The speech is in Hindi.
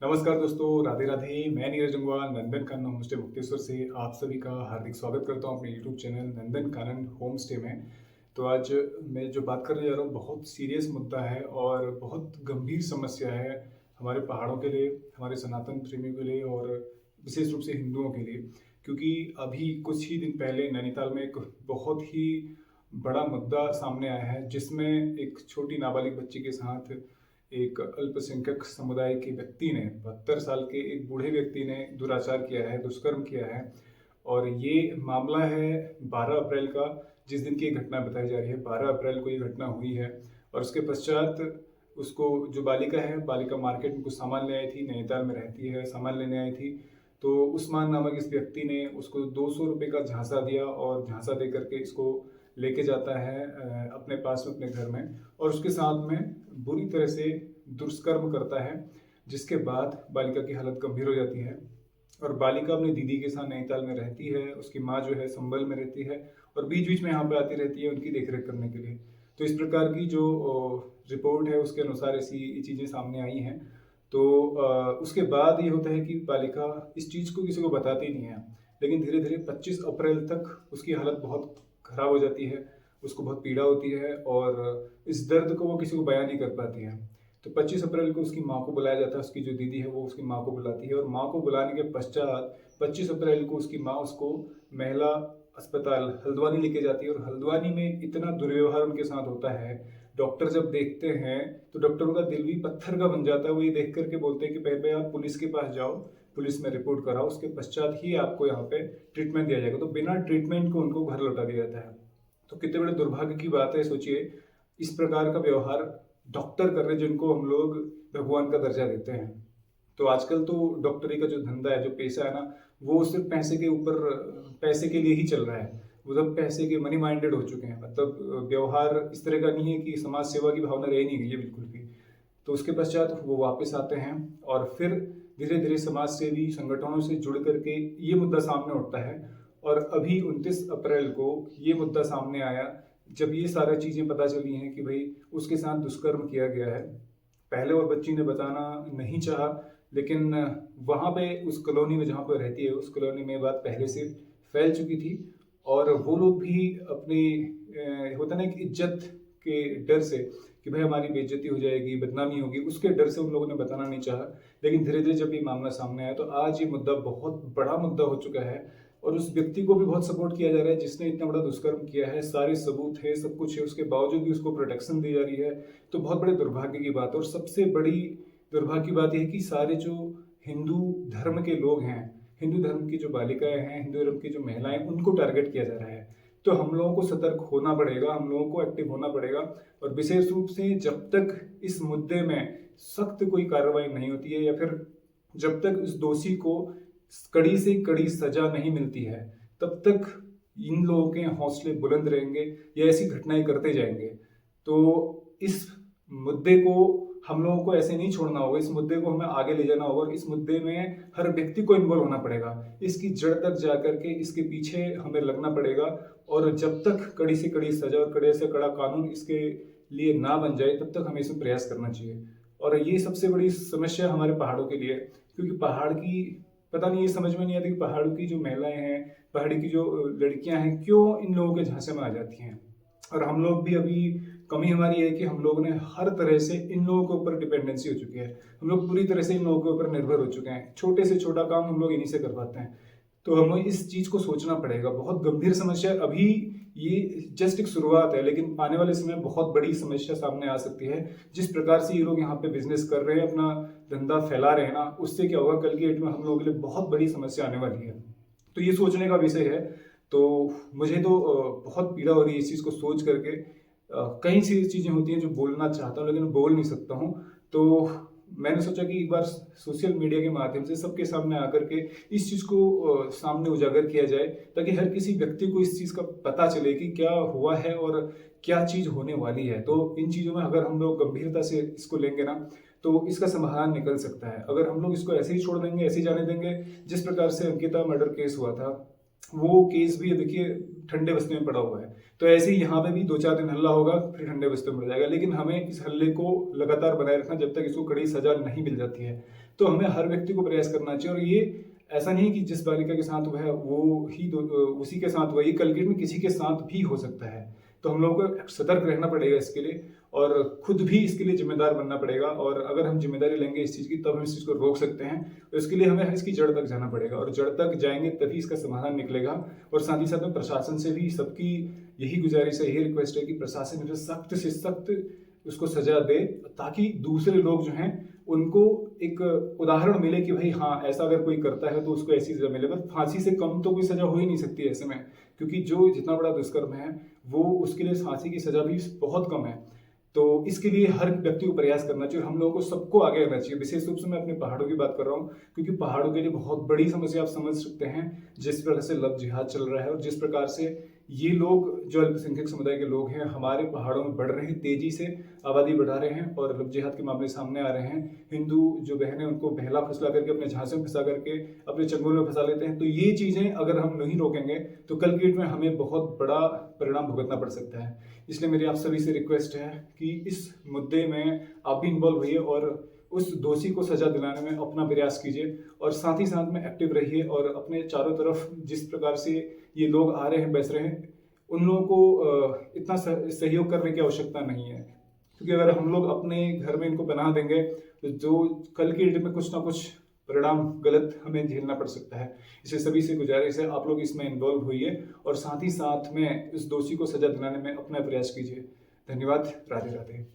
नमस्कार दोस्तों, राधे राधे। मैं नीरज गंगवाल नंदन कानन होम स्टे मुक्तेश्वर से आप सभी का हार्दिक स्वागत करता हूं अपने YouTube channel Nandan Kanan home stay में। तो आज मैं जो बात करने जा रहा हूं बहुत सीरियस मुद्दा है और बहुत गंभीर समस्या है हमारे पहाड़ों के लिए, हमारे सनातन प्रेमियों के लिए और विशेष रूप से हिंदुओं के लिए। क्योंकि अभी कुछ ही दिन पहले नैनीताल में एक बहुत ही बड़ा मुद्दा सामने आया है, जिसमें एक छोटी नाबालिग बच्ची के साथ एक अल्पसंख्यक समुदाय के व्यक्ति ने 72 साल के एक बूढ़े व्यक्ति ने दुराचार किया है, दुष्कर्म किया है। और ये मामला है 12 अप्रैल का, जिस दिन की ये घटना बताई जा रही है। 12 अप्रैल को ये घटना हुई है और उसके पश्चात उसको जो बालिका है, बालिका मार्केट में कुछ सामान ले आई थी, नैनीताल में रहती है, सामान लेने आई थी। तो उस्मान नामक इस व्यक्ति ने उसको 200 रुपये का झांसा दिया और झांसा दे करके इसको लेके जाता है अपने पास में, अपने घर में, और उसके साथ में बुरी तरह से दुष्कर्म करता है। जिसके बाद बालिका की हालत गंभीर हो जाती है और बालिका अपनी दीदी के साथ नैनीताल में रहती है। उसकी माँ जो है संभल में रहती है और बीच बीच में यहाँ पे आती रहती है उनकी देखरेख करने के लिए। तो इस प्रकार की जो रिपोर्ट है उसके अनुसार ऐसी चीज़ें सामने आई हैं। तो उसके बाद ये होता है कि बालिका इस चीज़ को किसी को बताती नहीं है, लेकिन धीरे धीरे 25 अप्रैल तक उसकी हालत बहुत खराब हो जाती है, उसको बहुत पीड़ा होती है और इस दर्द को वो किसी को बयान नहीं कर पाती है। तो 25 अप्रैल को उसकी माँ को बुलाया जाता है, उसकी जो दीदी है वो उसकी माँ को बुलाती है और माँ को बुलाने के पश्चात 25 अप्रैल को उसकी माँ उसको महिला अस्पताल हल्द्वानी लेके जाती है। और हल्द्वानी में इतना दुर्व्यवहार उनके साथ होता है, डॉक्टर जब देखते हैं तो डॉक्टरों का दिल भी पत्थर का बन जाता है। वो ये देख करके बोलते हैं कि पहले आप पुलिस के पास जाओ, पुलिस में रिपोर्ट कराओ, उसके पश्चात ही आपको यहाँ पे ट्रीटमेंट दिया जाएगा। तो बिना ट्रीटमेंट को उनको घर लौटा दिया जाता है। तो कितने बड़े दुर्भाग्य की बात है, सोचिए इस प्रकार का व्यवहार डॉक्टर कर रहे हैं जिनको हम लोग भगवान का दर्जा देते हैं। तो आजकल तो डॉक्टरी का जो धंधा है, जो पेशा है ना, वो सिर्फ पैसे के ऊपर, पैसे के लिए ही चल रहा है। वो सब पैसे के मनी माइंडेड हो चुके हैं। मतलब व्यवहार इस तरह का नहीं है कि समाज सेवा की भावना रह नहीं गई है बिल्कुल भी। तो उसके पश्चात वो वापस आते हैं और फिर धीरे धीरे समाज सेवी संगठनों से जुड़ करके ये मुद्दा सामने उठता है। और अभी 29 अप्रैल को ये मुद्दा सामने आया, जब ये सारी चीज़ें पता चली हैं कि भाई उसके साथ दुष्कर्म किया गया है। पहले वो बच्ची ने बताना नहीं चाहा, लेकिन वहाँ पे उस कॉलोनी में जहाँ पर रहती है, उस कॉलोनी में बात पहले से फैल चुकी थी। और वो लोग भी अपनी होता ना कि इज्जत के डर से कि भाई हमारी बेइज्जती हो जाएगी, बदनामी होगी, उसके डर से उन लोगों ने बताना नहीं चाहा। लेकिन धीरे धीरे जब ये मामला सामने आया तो आज ये मुद्दा बहुत बड़ा मुद्दा हो चुका है और उस व्यक्ति को भी बहुत सपोर्ट किया जा रहा है जिसने इतना बड़ा दुष्कर्म किया है। सारे सबूत है, सब कुछ है, उसके बावजूद भी उसको प्रोटेक्शन दी जा रही है। तो बहुत बड़े दुर्भाग्य की बात है। और सबसे बड़ी दुर्भाग्य की बात यह है कि सारे जो हिंदू धर्म के लोग हैं, हिंदू धर्म की जो बालिकाएं हैं, हिंदू धर्म की जो महिलाएं, उनको टारगेट किया जा रहा है। तो हम लोगों को सतर्क होना पड़ेगा, हम लोगों को एक्टिव होना पड़ेगा। और विशेष रूप से जब तक इस मुद्दे में सख्त कोई कार्रवाई नहीं होती है या फिर जब तक इस दोषी को कड़ी से कड़ी सजा नहीं मिलती है, तब तक इन लोगों के हौसले बुलंद रहेंगे या ऐसी घटनाएं करते जाएंगे। तो इस मुद्दे को हम लोगों को ऐसे नहीं छोड़ना होगा, इस मुद्दे को हमें आगे ले जाना होगा और इस मुद्दे में हर व्यक्ति को इन्वॉल्व होना पड़ेगा। इसकी जड़ तक जाकर के इसके पीछे हमें लगना पड़ेगा। और जब तक कड़ी से कड़ी सजा और कड़े से कड़ा कानून इसके लिए ना बन जाए, तब तक हमें इसमें प्रयास करना चाहिए। और ये सबसे बड़ी समस्या हमारे पहाड़ों के लिए, क्योंकि पहाड़ की पता नहीं, ये समझ में नहीं आती कि पहाड़ों की जो महिलाएं हैं, पहाड़ी की जो लड़कियां हैं, क्यों इन लोगों के झांसे में आ जाती हैं। और हम लोग भी अभी कमी हमारी है कि हम लोगों ने हर तरह से इन लोगों के ऊपर डिपेंडेंसी हो चुकी है। हम लोग पूरी तरह से इन लोगों के ऊपर निर्भर हो चुके हैं। छोटे से छोटा काम हम लोग इन्हीं से कर पाते हैं। तो हमें इस चीज को सोचना पड़ेगा। बहुत गंभीर समस्या, अभी ये जस्ट एक शुरुआत है, लेकिन आने वाले समय बहुत बड़ी समस्या सामने आ सकती है। जिस प्रकार से ये लोग यहाँ पे बिजनेस कर रहे हैं, अपना धंधा फैला रहे हैं ना, उससे क्या होगा, कल की डेट में हम लोगों के लिए बहुत बड़ी समस्या आने वाली है। तो ये सोचने का विषय है। तो मुझे तो बहुत पीड़ा हो रही है इस चीज़ को सोच करके। कई सी चीज़ें होती हैं जो बोलना चाहता हूँ लेकिन बोल नहीं सकता हूँ। तो मैंने सोचा कि एक बार सोशल मीडिया के माध्यम से सबके सामने आकर के इस चीज़ को सामने उजागर किया जाए, ताकि हर किसी व्यक्ति को इस चीज़ का पता चले कि क्या हुआ है और क्या चीज़ होने वाली है। तो इन चीज़ों में अगर हम लोग गंभीरता से इसको लेंगे ना, तो इसका समाधान निकल सकता है। अगर हम लोग इसको ऐसे ही छोड़ देंगे, ऐसे ही जाने देंगे, जिस प्रकार से अंकिता मर्डर केस हुआ था, वो केस भी देखिए ठंडे बस्ते में पड़ा हुआ है। तो ऐसे ही यहाँ पे भी 2-4 दिन हल्ला होगा, फिर ठंडे बस्ते में बढ़ जाएगा। लेकिन हमें इस हल्ले को लगातार बनाए रखना जब तक इसको कड़ी सजा नहीं मिल जाती है। तो हमें हर व्यक्ति को प्रयास करना चाहिए, और ये ऐसा नहीं कि जिस बालिका के साथ हुआ है वो ही उसी के साथ हुआ, ये कल के दिन किसी के साथ भी हो सकता है। तो हम लोगों को सतर्क रहना पड़ेगा इसके लिए, और खुद भी इसके लिए जिम्मेदार बनना पड़ेगा। और अगर हम जिम्मेदारी लेंगे इस चीज़ की, तब हम इस चीज़ को रोक सकते हैं। तो इसके लिए हमें इसकी जड़ तक जाना पड़ेगा, और जड़ तक जाएंगे तभी इसका समाधान निकलेगा। और साथ ही साथ में प्रशासन से भी सबकी यही गुजारिश है, यही रिक्वेस्ट है कि प्रशासन इसे सख्त से सख्त उसको सजा दे, ताकि दूसरे लोग जो हैं उनको एक उदाहरण मिले कि भाई हाँ, ऐसा अगर कोई करता है तो उसको ऐसी सजा मिले। बस फांसी से कम तो कोई सजा हो ही नहीं सकती ऐसे में, क्योंकि जो जितना बड़ा दुष्कर्म है वो उसके लिए फांसी की सजा भी बहुत कम है। तो इसके लिए हर व्यक्ति को प्रयास करना चाहिए, और हम लोगों को सबको आगे आना चाहिए। विशेष रूप से मैं अपने पहाड़ों की बात कर रहा हूँ, क्योंकि पहाड़ों के लिए बहुत बड़ी समस्या आप समझ सकते हैं। जिस प्रकार से लव जिहाद चल रहा है, और जिस प्रकार से ये लोग जो अल्पसंख्यक समुदाय के लोग हैं हमारे पहाड़ों में बढ़ रहे हैं, तेजी से आबादी बढ़ा रहे हैं, और लव जिहाद के मामले सामने आ रहे हैं। हिंदू जो बहनें उनको बहला फुसला करके अपने झांसे में फंसा करके अपने चंगुल में फंसा लेते हैं। तो ये चीज़ें अगर हम नहीं रोकेंगे तो कल की डेट में हमें बहुत बड़ा परिणाम भुगतना पड़ सकता है। इसलिए मेरी आप सभी से रिक्वेस्ट है कि इस मुद्दे में आप भी इन्वॉल्व होइए, और उस दोषी को सजा दिलाने में अपना प्रयास कीजिए, और साथ ही साथ में एक्टिव रहिए। और अपने चारों तरफ जिस प्रकार से ये लोग आ रहे हैं, बस रहे हैं, उन लोगों को इतना सहयोग करने की आवश्यकता नहीं है। क्योंकि अगर हम लोग अपने घर में इनको बना देंगे तो जो कल की डेट में कुछ ना कुछ परिणाम गलत हमें झेलना पड़ सकता है। इसलिए सभी से गुजारिश है, आप लोग इसमें इन्वॉल्व होइए, और साथ ही साथ में इस दोषी को सजा दिलाने में अपना प्रयास कीजिए। धन्यवाद। राधे राधे।